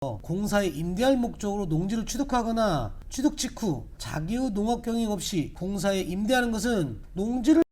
공사에 임대할 목적으로 농지를 취득하거나 취득 직후 자기의 농업 경영 없이 공사에 임대하는 것은 농지를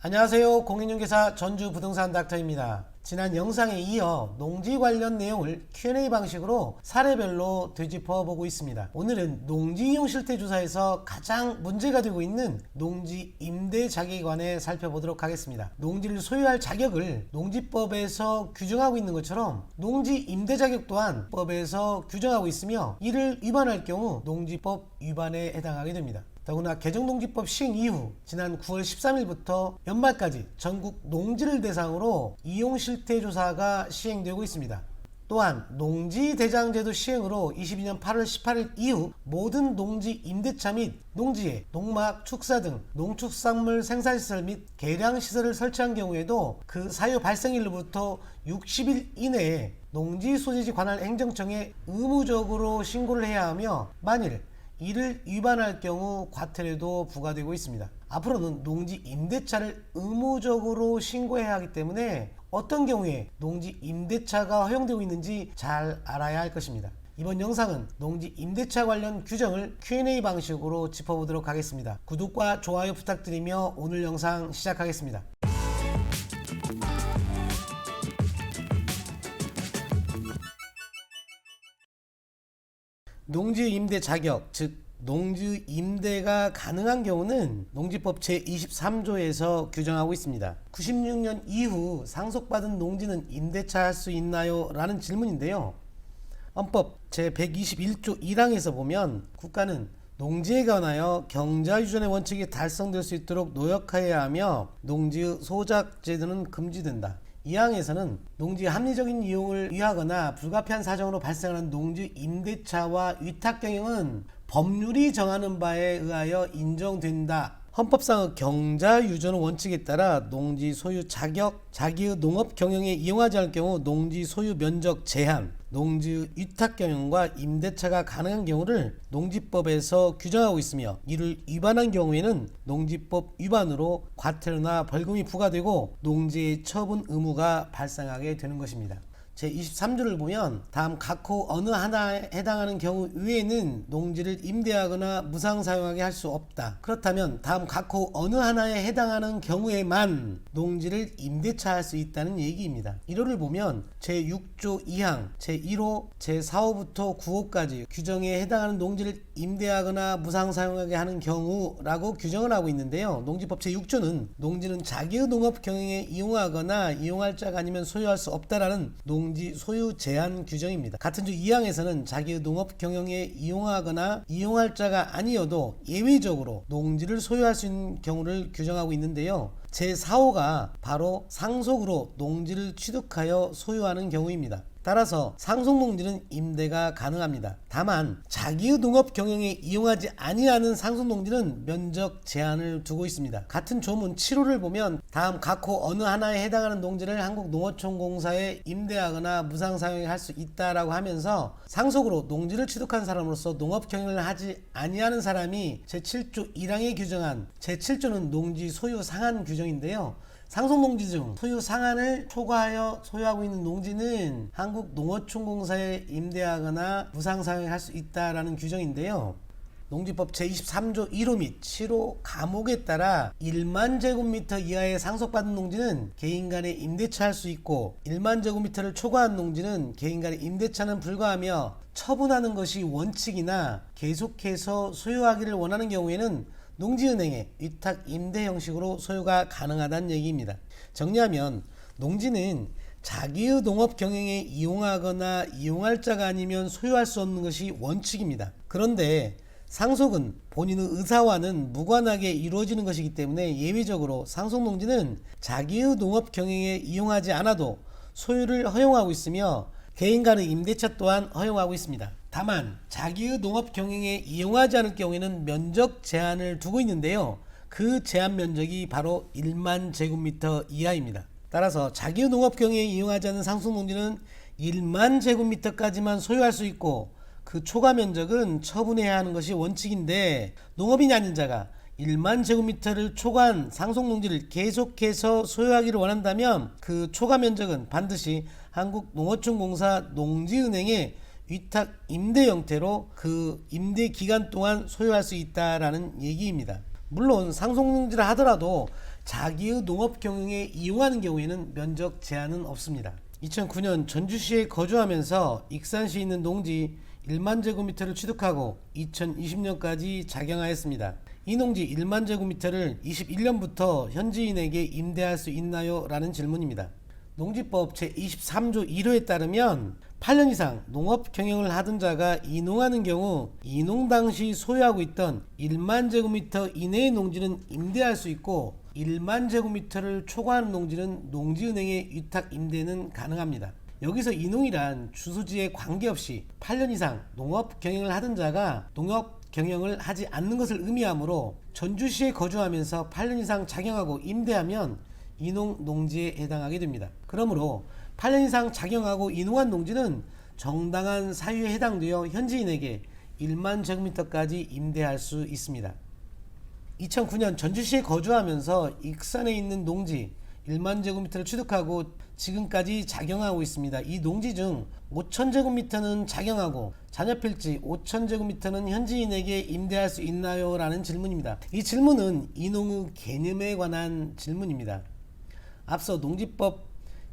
안녕하세요. 공인중개사 전주부동산 닥터입니다. 지난 영상에 이어 농지 관련 내용을 Q&A 방식으로 사례별로 되짚어 보고 있습니다. 오늘은 농지 이용 실태 조사에서 가장 문제가 되고 있는 농지 임대 자격에 관해 살펴보도록 하겠습니다. 농지를 소유할 자격을 농지법에서 규정하고 있는 것처럼 농지 임대 자격 또한 법에서 규정하고 있으며 이를 위반할 경우 농지법 위반에 해당하게 됩니다. 더구나 개정농지법 시행 이후 지난 9월 13일부터 연말까지 전국 농지를 대상으로 이용실태조사가 시행되고 있습니다. 또한 농지대장제도 시행으로 22년 8월 18일 이후 모든 농지 임대차 및 농지에 농막, 축사 등 농축산물 생산시설 및 계량시설을 설치한 경우에도 그 사유 발생일로부터 60일 이내에 농지소재지 관할 행정청에 의무적으로 신고를 해야 하며 만일 이를 위반할 경우 과태료도 부과되고 있습니다. 앞으로는 농지 임대차를 의무적으로 신고해야 하기 때문에 어떤 경우에 농지 임대차가 허용되고 있는지 잘 알아야 할 것입니다. 이번 영상은 농지 임대차 관련 규정을 Q&A 방식으로 짚어보도록 하겠습니다. 구독과 좋아요 부탁드리며 오늘 영상 시작하겠습니다. 농지 임대 자격, 즉 농지 임대가 가능한 경우는 농지법 제23조에서 규정하고 있습니다. 96년 이후 상속받은 농지는 임대차 할 수 있나요? 라는 질문인데요. 헌법 제121조 1항에서 보면 국가는 농지에 관하여 경자유전의 원칙이 달성될 수 있도록 노력하여야 하며 농지의 소작 제도는 금지된다. 이 항에서는 농지의 합리적인 이용을 위하거나 불가피한 사정으로 발생하는 농지 임대차와 위탁 경영은 법률이 정하는 바에 의하여 인정된다. 헌법상의 경자유전 원칙에 따라 농지 소유 자격, 자기의 농업 경영에 이용하지 않을 경우 농지 소유 면적 제한, 농지 위탁 경영과 임대차가 가능한 경우를 농지법에서 규정하고 있으며 이를 위반한 경우에는 농지법 위반으로 과태료나 벌금이 부과되고 농지의 처분 의무가 발생하게 되는 것입니다. 제23조를 보면 다음 각호 어느 하나에 해당하는 경우 외에는 농지를 임대하거나 무상 사용하게 할 수 없다. 그렇다면 다음 각호 어느 하나에 해당하는 경우에만 농지를 임대차할 수 있다는 얘기입니다. 1호를 보면 제6조 2항, 제1호, 제4호부터 9호까지 규정에 해당하는 농지를 임대하거나 무상 사용하게 하는 경우라고 규정을 하고 있는데요. 농지법 제6조는 농지는 자기의 농업 경영에 이용하거나 이용할 자가 아니면 소유할 수 없다라는 농지 소유 제한 규정입니다. 같은 주 2항에서는 자기의 농업 경영에 이용하거나 이용할 자가 아니어도 예외적으로 농지를 소유할 수 있는 경우를 규정하고 있는데요. 제4호가 바로 상속으로 농지를 취득하여 소유하는 경우입니다. 따라서 상속농지는 임대가 가능합니다. 다만 자기의 농업 경영에 이용하지 아니하는 상속농지는 면적 제한을 두고 있습니다. 같은 조문 7호를 보면 다음 각호 어느 하나에 해당하는 농지를 한국농어촌공사에 임대하거나 무상 사용할 수 있다라고 하면서 상속으로 농지를 취득한 사람으로서 농업 경영을 하지 아니하는 사람이 제7조 1항에 규정한 제7조는 농지 소유 상한 규정인데요. 상속농지 중 소유 상한을 초과하여 소유하고 있는 농지는 한국농어촌공사에 임대하거나 무상 사용할 수 있다라는 규정인데요. 농지법 제23조 1호 및 7호 가목에 따라 1만 제곱미터 이하의 상속받은 농지는 개인 간에 임대차할 수 있고 1만 제곱미터를 초과한 농지는 개인 간에 임대차는 불가하며 처분하는 것이 원칙이나 계속해서 소유하기를 원하는 경우에는 농지은행의 위탁 임대 형식으로 소유가 가능하다는 얘기입니다. 정리하면 농지는 자기의 농업 경영에 이용하거나 이용할 자가 아니면 소유할 수 없는 것이 원칙입니다. 그런데 상속은 본인의 의사와는 무관하게 이루어지는 것이기 때문에 예외적으로 상속농지는 자기의 농업 경영에 이용하지 않아도 소유를 허용하고 있으며 개인 간의 임대차 또한 허용하고 있습니다. 다만 자기의 농업 경영에 이용하지 않을 경우에는 면적 제한을 두고 있는데요. 그 제한 면적이 바로 1만 제곱미터 이하입니다. 따라서 자기의 농업 경영에 이용하지 않는 상속농지는 1만 제곱미터까지만 소유할 수 있고 그 초과 면적은 처분해야 하는 것이 원칙인데 농업인이 아닌 자가 1만 제곱미터를 초과한 상속농지를 계속해서 소유하기를 원한다면 그 초과 면적은 반드시 한국농어촌공사 농지은행에 위탁 임대 형태로 그 임대 기간 동안 소유할 수 있다라는 얘기입니다. 물론 상속농지를 하더라도 자기의 농업 경영에 이용하는 경우에는 면적 제한은 없습니다. 2009년 전주시에 거주하면서 익산시에 있는 농지 1만 제곱미터를 취득하고 2020년까지 작용하였습니다. 이 농지 1만 제곱미터를 21년부터 현지인에게 임대할 수 있나요? 라는 질문입니다. 농지법 제23조 1호에 따르면 8년 이상 농업 경영을 하던 자가 이농하는 경우 이농 당시 소유하고 있던 1만 제곱미터 이내의 농지는 임대할 수 있고 1만 제곱미터를 초과하는 농지는 농지은행의 위탁 임대는 가능합니다. 여기서 이농이란 주소지에 관계없이 8년 이상 농업 경영을 하던 자가 농업 경영을 하지 않는 것을 의미하므로 전주시에 거주하면서 8년 이상 작용하고 임대하면 이농 농지에 해당하게 됩니다. 그러므로 8년 이상 작용하고 이농한 농지는 정당한 사유에 해당되어 현지인에게 1만 제곱미터까지 임대할 수 있습니다. 2009년 전주시에 거주하면서 익산에 있는 농지 1만 제곱미터를 취득하고 지금까지 작용하고 있습니다. 이 농지 중 5,000제곱미터는 작용하고 잔여필지 5,000제곱미터는 현지인에게 임대할 수 있나요? 라는 질문입니다. 이 질문은 이농의 개념에 관한 질문입니다. 앞서 농지법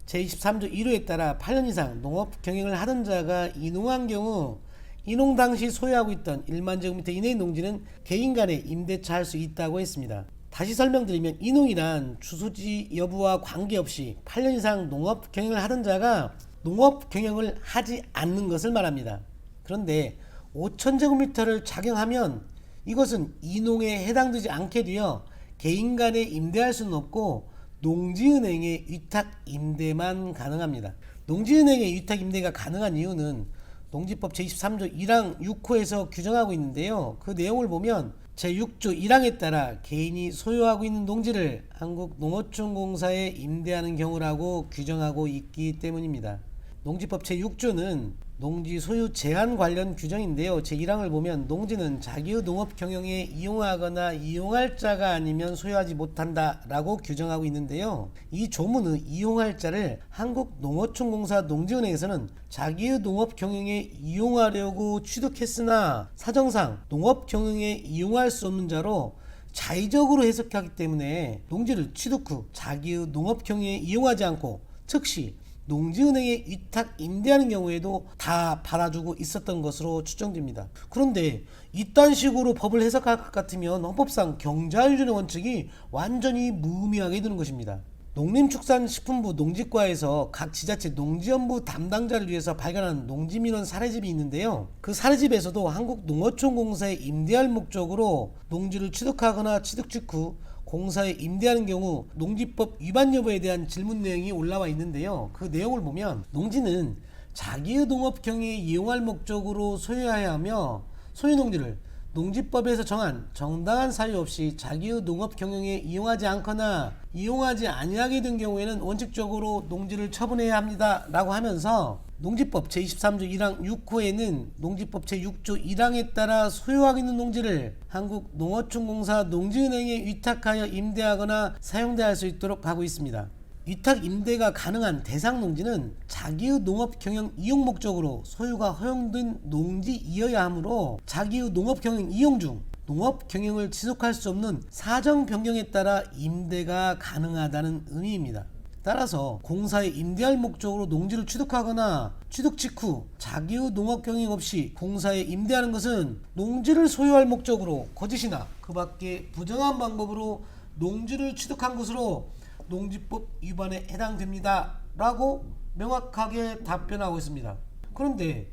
제23조 1호에 따라 8년 이상 농업 경영을 하던 자가 이농한 경우 이농 당시 소유하고 있던 1만 제곱미터 이내의 농지는 개인 간에 임대차 할 수 있다고 했습니다. 다시 설명드리면 이농이란 주소지 여부와 관계없이 8년 이상 농업 경영을 하던 자가 농업 경영을 하지 않는 것을 말합니다. 그런데 5,000제곱미터를 작용하면 이것은 이농에 해당되지 않게 되어 개인 간에 임대할 수는 없고 농지은행의 위탁 임대만 가능합니다. 농지은행의 위탁 임대가 가능한 이유는 농지법 제23조 1항 6호에서 규정하고 있는데요. 그 내용을 보면 제6조 1항에 따라 개인이 소유하고 있는 농지를 한국농어촌공사에 임대하는 경우라고 규정하고 있기 때문입니다. 농지법 제6조는 농지 소유 제한 관련 규정인데요. 제1항을 보면 농지는 자기의 농업 경영에 이용하거나 이용할 자가 아니면 소유하지 못한다 라고 규정하고 있는데요. 이 조문의 이용할 자를 한국농어촌공사 농지은행에서는 자기의 농업 경영에 이용하려고 취득했으나 사정상 농업 경영에 이용할 수 없는 자로 자의적으로 해석하기 때문에 농지를 취득 후 자기의 농업 경영에 이용하지 않고 즉시 농지은행에 위탁 임대하는 경우에도 다 팔아주고 있었던 것으로 추정됩니다. 그런데 이딴 식으로 법을 해석할 것 같으면 헌법상 경자유전의 원칙이 완전히 무의미하게 되는 것입니다. 농림축산식품부 농지과에서 각 지자체 농지연부 담당자를 위해서 발간한 농지민원 사례집이 있는데요. 그 사례집에서도 한국농어촌공사에 임대할 목적으로 농지를 취득하거나 취득 직후 공사에 임대하는 경우 농지법 위반 여부에 대한 질문 내용이 올라와 있는데요. 그 내용을 보면 농지는 자기의 농업 경영에 이용할 목적으로 소유해야 하며 소유 농지를 농지법에서 정한 정당한 사유 없이 자기의 농업 경영에 이용하지 않거나 이용하지 아니하게 된 경우에는 원칙적으로 농지를 처분해야 합니다 라고 하면서 농지법 제23조 1항 6호에는 농지법 제6조 1항에 따라 소유하고 있는 농지를 한국농어촌공사 농지은행에 위탁하여 임대하거나 사용대할 수 있도록 하고 있습니다. 위탁 임대가 가능한 대상 농지는 자기의 농업 경영 이용 목적으로 소유가 허용된 농지이어야 하므로 자기의 농업 경영 이용 중 농업 경영을 지속할 수 없는 사정 변경에 따라 임대가 가능하다는 의미입니다. 따라서 공사에 임대할 목적으로 농지를 취득하거나 취득 직후 자기의 농업 경영 없이 공사에 임대하는 것은 농지를 소유할 목적으로 거짓이나 그 밖에 부정한 방법으로 농지를 취득한 것으로 농지법 위반에 해당됩니다 라고 명확하게 답변하고 있습니다. 그런데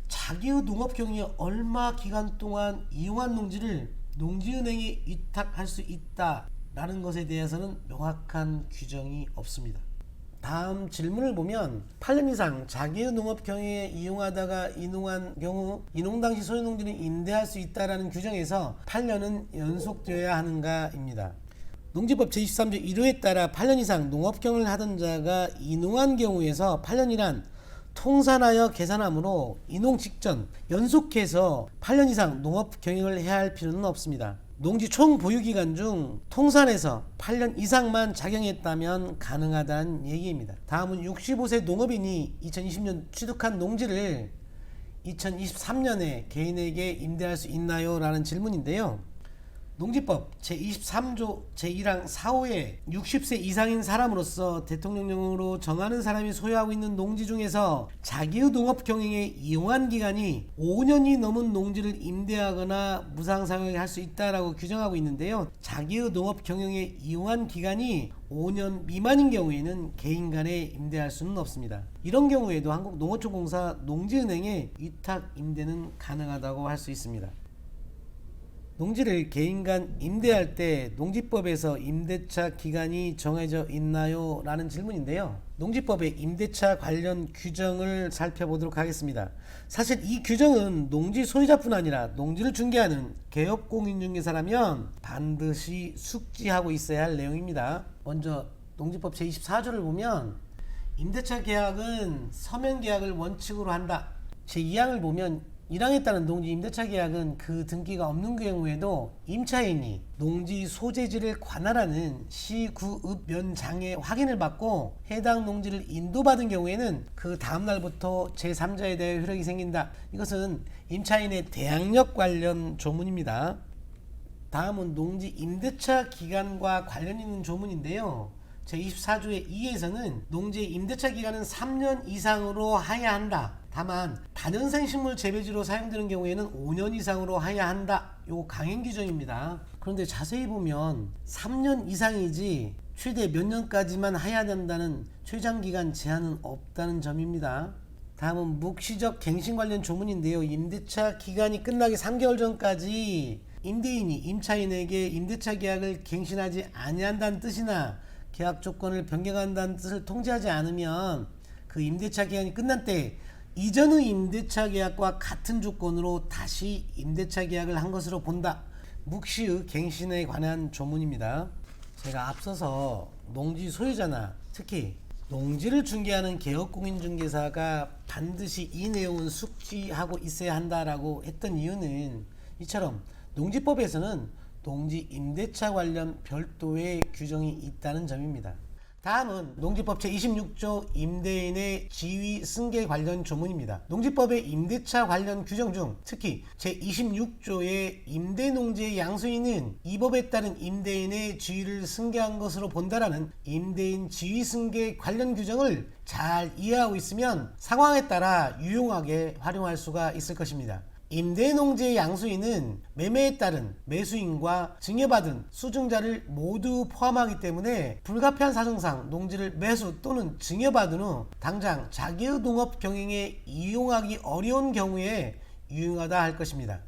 자기의 농업 경영에 얼마 기간 동안 이용한 농지를 농지은행에 위탁할 수 있다 라는 것에 대해서는 명확한 규정이 없습니다. 다음 질문을 보면 8년 이상 자기의 농업 경영에 이용하다가 이농한 경우 이농 당시 소유 농지는 임대할 수 있다라는 규정에서 8년은 연속되어야 하는가 입니다. 농지법 제23조 1호에 따라 8년 이상 농업 경영을 하던 자가 이농한 경우에서 8년이란 통산하여 계산하므로 이농 직전 연속해서 8년 이상 농업 경영을 해야 할 필요는 없습니다. 농지 총 보유기간 중 통산해서 8년 이상만 작용했다면 가능하다는 얘기입니다. 다음은 65세 농업인이 2020년 취득한 농지를 2023년에 개인에게 임대할 수 있나요? 라는 질문인데요. 농지법 제23조 제1항 4호에 60세 이상인 사람으로서 대통령령으로 정하는 사람이 소유하고 있는 농지 중에서 자기의 농업 경영에 이용한 기간이 5년이 넘은 농지를 임대하거나 무상사용하게 할 수 있다라고 규정하고 있는데요. 자기의 농업 경영에 이용한 기간이 5년 미만인 경우에는 개인 간에 임대할 수는 없습니다. 이런 경우에도 한국농어촌공사 농지은행에 위탁 임대는 가능하다고 할 수 있습니다. 농지를 개인 간 임대할 때 농지법에서 임대차 기간이 정해져 있나요? 라는 질문인데요. 농지법의 임대차 관련 규정을 살펴보도록 하겠습니다. 사실 이 규정은 농지 소유자뿐 아니라 농지를 중개하는 개업공인중개사라면 반드시 숙지하고 있어야 할 내용입니다. 먼저 농지법 제24조를 보면 임대차 계약은 서면 계약을 원칙으로 한다. 제2항을 보면 1항에 따른 농지 임대차 계약은 그 등기가 없는 경우에도 임차인이 농지 소재지를 관할하는 시구읍면장의 확인을 받고 해당 농지를 인도받은 경우에는 그 다음날부터 제3자에 대해 효력이 생긴다. 이것은 임차인의 대항력 관련 조문입니다. 다음은 농지 임대차 기간과 관련 있는 조문인데요. 제24조의 2에서는 농지의 임대차 기간은 3년 이상으로 하여야 한다. 다만 다연생 식물 재배지로 사용되는 경우에는 5년 이상으로 하여야 한다. 요 강행 규정입니다. 그런데 자세히 보면 3년 이상이지 최대 몇 년까지만 하여야 된다는 최장기간 제한은 없다는 점입니다. 다음은 묵시적 갱신 관련 조문인데요. 임대차 기간이 끝나기 3개월 전까지 임대인이 임차인에게 임대차 계약을 갱신하지 아니한다는 뜻이나 계약 조건을 변경한다는 뜻을 통지하지 않으면 그 임대차 기간이 끝난 때 이전의 임대차 계약과 같은 조건으로 다시 임대차 계약을 한 것으로 본다. 묵시의 갱신에 관한 조문입니다. 제가 앞서서 농지 소유자나 특히 농지를 중개하는 개업공인중개사가 반드시 이 내용은 숙지하고 있어야 한다라고 했던 이유는 이처럼 농지법에서는 농지 임대차 관련 별도의 규정이 있다는 점입니다. 다음은 농지법 제26조 임대인의 지위 승계 관련 조문입니다. 농지법의 임대차 관련 규정 중 특히 제26조의 임대농지의 양수인은 이 법에 따른 임대인의 지위를 승계한 것으로 본다라는 임대인 지위 승계 관련 규정을 잘 이해하고 있으면 상황에 따라 유용하게 활용할 수가 있을 것입니다. 임대농지의 양수인은 매매에 따른 매수인과 증여받은 수증자를 모두 포함하기 때문에 불가피한 사정상 농지를 매수 또는 증여받은 후 당장 자기의 농업 경영에 이용하기 어려운 경우에 유용하다 할 것입니다.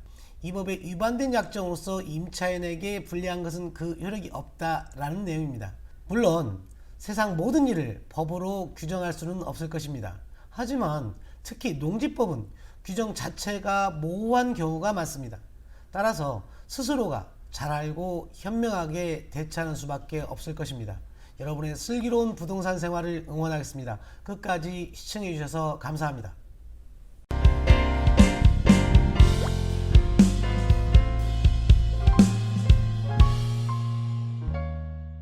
이 법에 위반된 약정으로서 임차인에게 불리한 것은 그 효력이 없다라는 내용입니다. 물론 세상 모든 일을 법으로 규정할 수는 없을 것입니다. 하지만 특히 농지법은 규정 자체가 모호한 경우가 많습니다. 따라서 스스로가 잘 알고 현명하게 대처하는 수밖에 없을 것입니다. 여러분의 슬기로운 부동산 생활을 응원하겠습니다. 끝까지 시청해 주셔서 감사합니다.